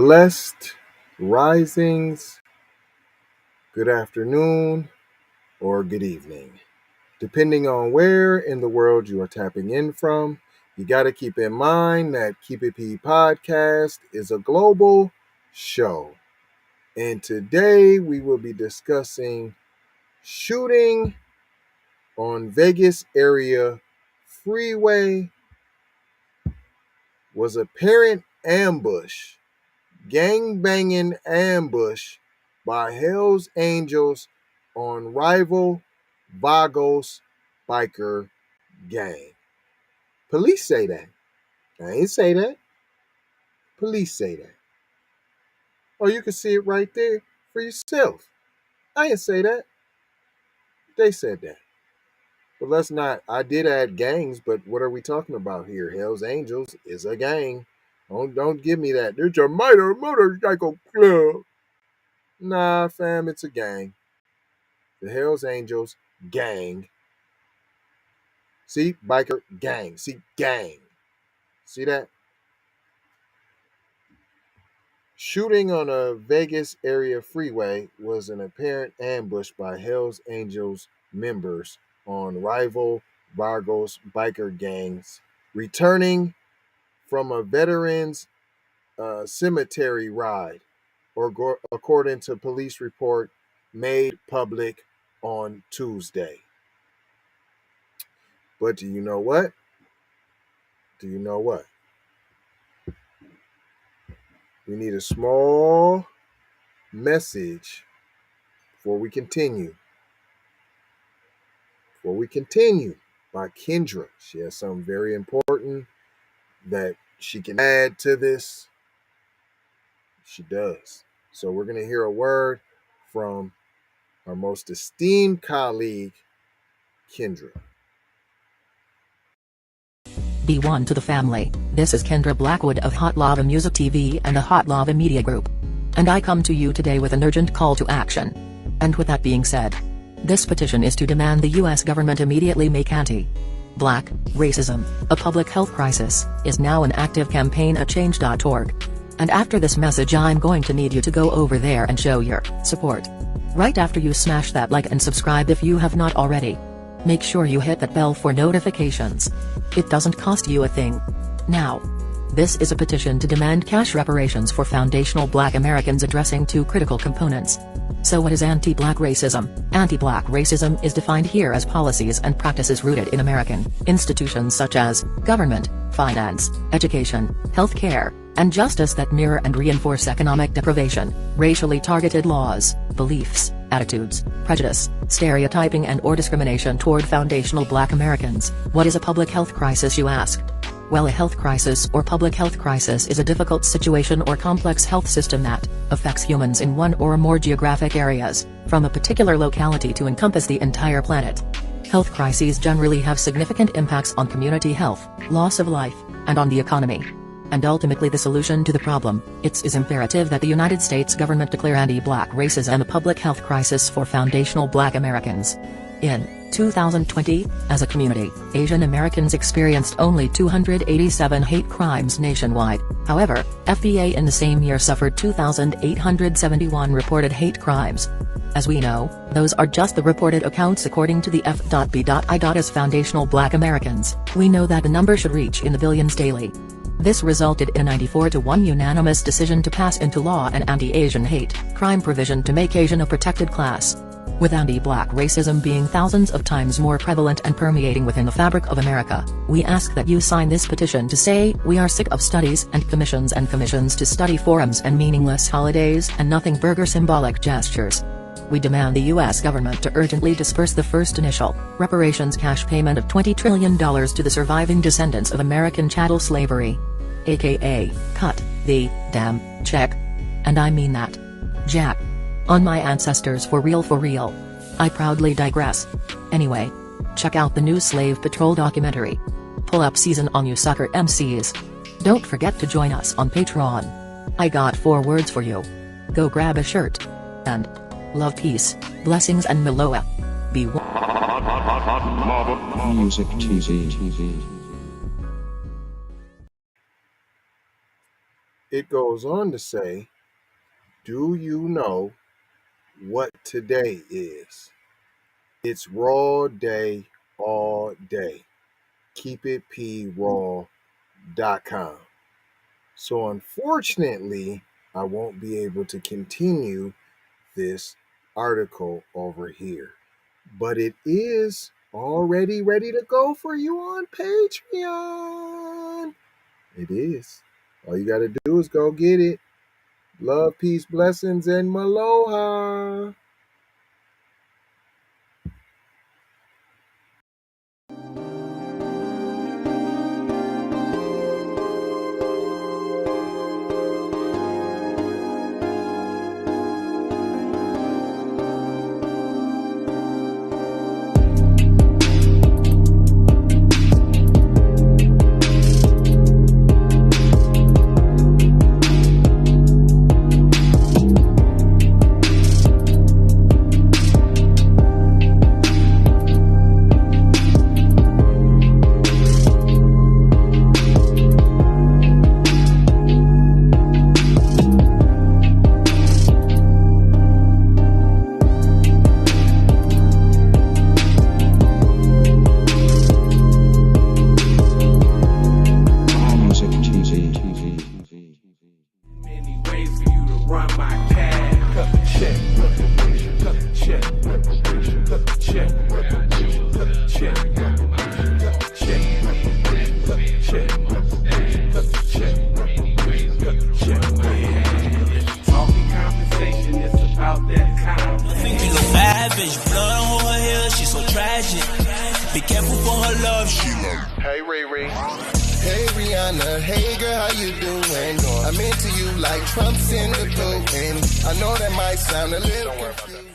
blessed risings, good afternoon, or good evening. Depending on where in the world you are tapping in from, you got to keep in mind that Keep It P podcast is a global show. And today we will be discussing shooting on Vegas area freeway was apparent ambush, gang-banging ambush by Hell's Angels on rival Vagos biker gang. Police say that. I ain't say that. Police say that. Or you can see it right there for yourself. I didn't say that. They said that. But let's not. I did add gangs, but what are we talking about here? Hell's Angels is a gang. Don't give me that. It's a minor motorcycle club. Nah, fam, it's a gang. The Hells Angels gang. See, biker gang. See, gang. See that? Shooting on a Vegas area freeway was an apparent ambush by Hells Angels members on rival Vagos biker gangs returning from a veterans cemetery ride, according to police report made public on Tuesday. But do you know what? Do you know what? We need a small message before we continue. By Kendra. She has something very important that she can add to this. She does. So we're going to hear a word from our most esteemed colleague, Kendra. B1 to the family. This is Kendra Blackwood of Hot Lava Music TV and the Hot Lava Media Group. And I come to you today with an urgent call to action. And with that being said, this petition is to demand the US government immediately make anti-black racism a public health crisis is now an active campaign at change.org. And after this message I'm going to need you to go over there and show your support. Right after you smash that like and subscribe if you have not already. Make sure you hit that bell for notifications. It doesn't cost you a thing. Now, this is a petition to demand cash reparations for foundational Black Americans addressing two critical components. So what is anti-Black racism? Anti-Black racism is defined here as policies and practices rooted in American institutions such as government, finance, education, healthcare, and justice that mirror and reinforce economic deprivation, racially targeted laws, beliefs, attitudes, prejudice, stereotyping and/or discrimination toward foundational Black Americans. What is a public health crisis, you ask? Well, a health crisis or public health crisis is a difficult situation or complex health system that affects humans in one or more geographic areas, from a particular locality to encompass the entire planet. Health crises generally have significant impacts on community health, loss of life, and on the economy. And ultimately the solution to the problem, it is imperative that the United States government declare anti-Black racism a public health crisis for foundational Black Americans. In 2020, as a community, Asian Americans experienced only 287 hate crimes nationwide. However, FBA in the same year suffered 2,871 reported hate crimes. As we know, those are just the reported accounts according to the F.B.I. As foundational Black Americans, we know that the number should reach in the billions daily. This resulted in a 94-1 unanimous decision to pass into law an anti-Asian hate crime provision to make Asian a protected class. With anti-Black racism being thousands of times more prevalent and permeating within the fabric of America, we ask that you sign this petition to say we are sick of studies and commissions to study forums and meaningless holidays and nothing burger symbolic gestures. We demand the U.S. government to urgently disperse the first initial reparations cash payment of $20 trillion to the surviving descendants of American chattel slavery. AKA, cut the damn check. And I mean that. Jack. On my ancestors for real for real. I proudly digress. Anyway. Check out the new Slave Patrol documentary. Pull up season on you sucker MCs. Don't forget to join us on Patreon. I got 4 words for you. Go grab a shirt. And love, peace, blessings and Meloa. Be Music TV. It goes on to say, do you know what today is? It's raw day all day. KeepItPraw.com. So unfortunately, I won't be able to continue this article over here, but it is already ready to go for you on Patreon. It is. All you got to do is go get it. Love, peace, blessings, and maloha. Be careful for her love, she like. Hey, Riri. Hey, Rihanna. Hey, girl, how you doing? I'm into you like Trump's in the poop. And I know that might sound a little confusing.